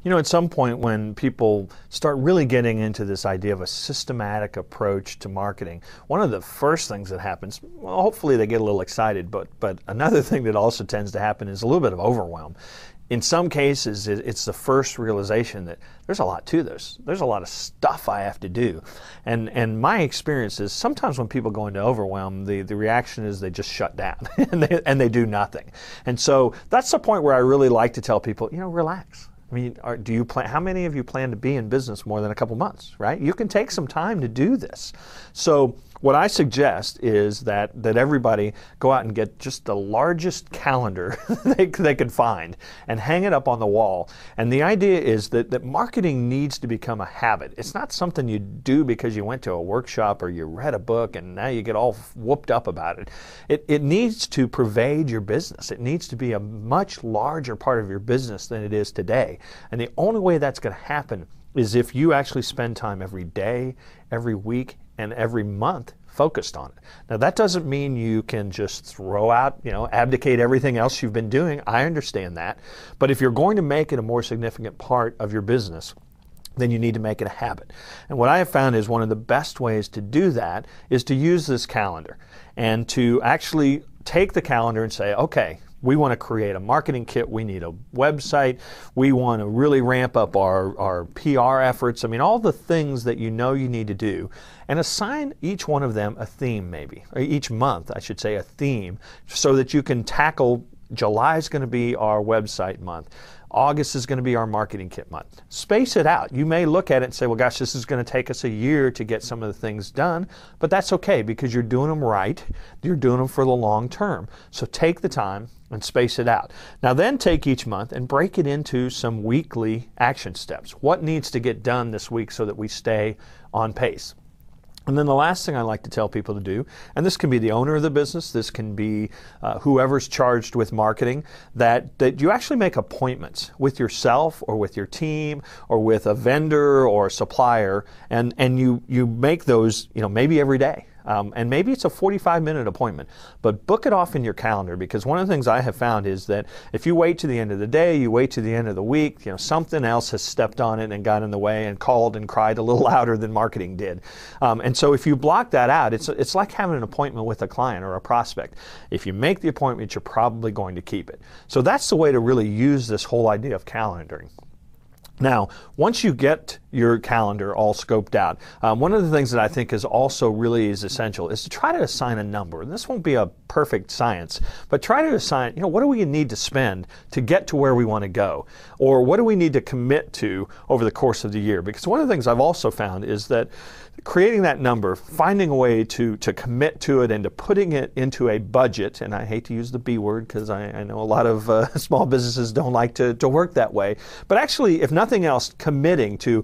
You know, at some point when people start really getting into this idea of a systematic approach to marketing, one of the first things that happens, well, hopefully they get a little excited, but another thing that also tends to happen is a little bit of overwhelm. In some cases, it's the first realization that there's a lot to this. There's a lot of stuff I have to do. And my experience is sometimes when people go into overwhelm, the reaction is they just shut down and they do nothing. And so that's the point where I really like to tell people, you know, relax. I mean, do you plan? How many of you plan to be in business more than a couple months, right? You can take some time to do this. So what I suggest is that everybody go out and get just the largest calendar they could find and hang it up on the wall. And the idea is that marketing needs to become a habit. It's not something you do because you went to a workshop or you read a book and now you get all whooped up about it. It needs to pervade your business. It needs to be a much larger part of your business than it is today. And the only way that's going to happen is if you actually spend time every day, every week, and every month focused on it. Now that doesn't mean you can just throw out, abdicate everything else you've been doing. I understand that. But if you're going to make it a more significant part of your business, then you need to make it a habit. And what I have found is one of the best ways to do that is to use this calendar and to actually take the calendar and say, okay, we want to create a marketing kit. We need a website. We want to really ramp up our PR efforts. I mean, all the things that you know you need to do, and assign each one of them a theme maybe, or each month, I should say, a theme, so that you can tackle July is going to be our website month. August is going to be our marketing kit month. Space it out. You may look at it and say, well, gosh, this is going to take us a year to get some of the things done, but that's okay because you're doing them right. You're doing them for the long term. So take the time and space it out. Now then take each month and break it into some weekly action steps. What needs to get done this week so that we stay on pace? And then the last thing I like to tell people to do, and this can be the owner of the business, this can be whoever's charged with marketing, that you actually make appointments with yourself or with your team or with a vendor or a supplier, and you make those, maybe every day. And maybe it's a 45-minute appointment, but book it off in your calendar, because one of the things I have found is that if you wait to the end of the day, you wait to the end of the week, something else has stepped on it and got in the way and called and cried a little louder than marketing did. And so if you block that out, it's like having an appointment with a client or a prospect. If you make the appointment, you're probably going to keep it. So that's the way to really use this whole idea of calendaring. Now, once you get your calendar all scoped out, one of the things that I think is also really essential is to try to assign a number. And this won't be a perfect science, but try to assign, what do we need to spend to get to where we want to go? Or what do we need to commit to over the course of the year? Because one of the things I've also found is that creating that number, finding a way to commit to it and to putting it into a budget, and I hate to use the B word because I know a lot of small businesses don't like to work that way, but actually, if nothing else, committing to,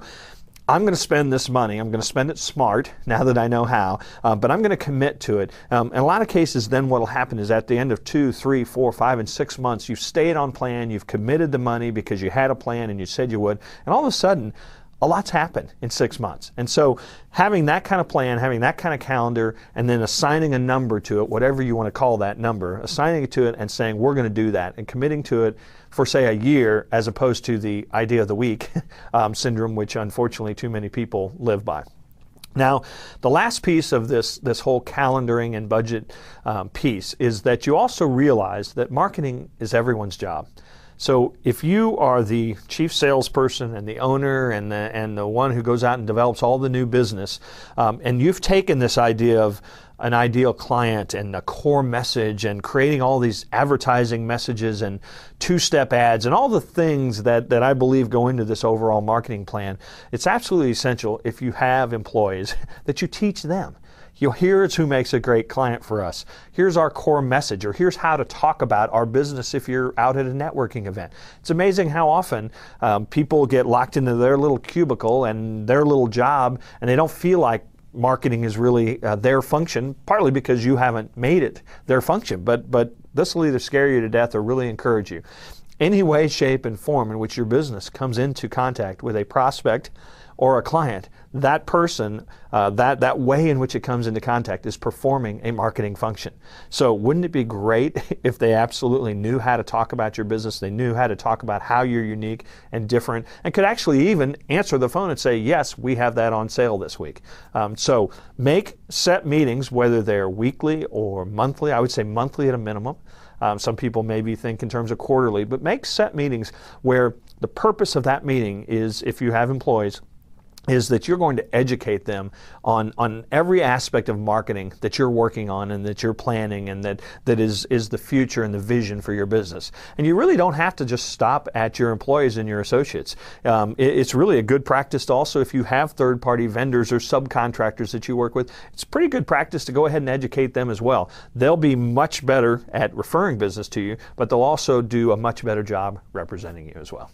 I'm going to spend this money. I'm going to spend it smart now that I know how, but I'm going to commit to it. In a lot of cases, then what will happen is at the end of 2, 3, 4, 5, and 6 months, you've stayed on plan, you've committed the money because you had a plan and you said you would, and all of a sudden, a lot's happened in 6 months. And so having that kind of plan, having that kind of calendar, and then assigning a number to it, whatever you want to call that number, assigning it to it and saying, we're going to do that, and committing to it for, say, a year, as opposed to the idea of the week syndrome, which unfortunately too many people live by. Now, the last piece of this whole calendaring and budget piece is that you also realize that marketing is everyone's job. So if you are the chief salesperson and the owner and the one who goes out and develops all the new business, and you've taken this idea of an ideal client and a core message and creating all these advertising messages and two-step ads and all the things that I believe go into this overall marketing plan, it's absolutely essential, if you have employees, that you teach them. Here's who makes a great client for us. Here's our core message, or here's how to talk about our business if you're out at a networking event. It's amazing how often people get locked into their little cubicle and their little job, and they don't feel like marketing is really their function, partly because you haven't made it their function. But this will either scare you to death or really encourage you. Any way, shape, and form in which your business comes into contact with a prospect or a client, that person, that way in which it comes into contact is performing a marketing function. So wouldn't it be great if they absolutely knew how to talk about your business, they knew how to talk about how you're unique and different, and could actually even answer the phone and say, yes, we have that on sale this week. So make set meetings, whether they're weekly or monthly. I would say monthly at a minimum. Some people maybe think in terms of quarterly, but make set meetings where the purpose of that meeting is, if you have employees, is that you're going to educate them on every aspect of marketing that you're working on and that you're planning, and that is the future and the vision for your business. And you really don't have to just stop at your employees and your associates. It's really a good practice to also, if you have third-party vendors or subcontractors that you work with, it's pretty good practice to go ahead and educate them as well. They'll be much better at referring business to you, but they'll also do a much better job representing you as well.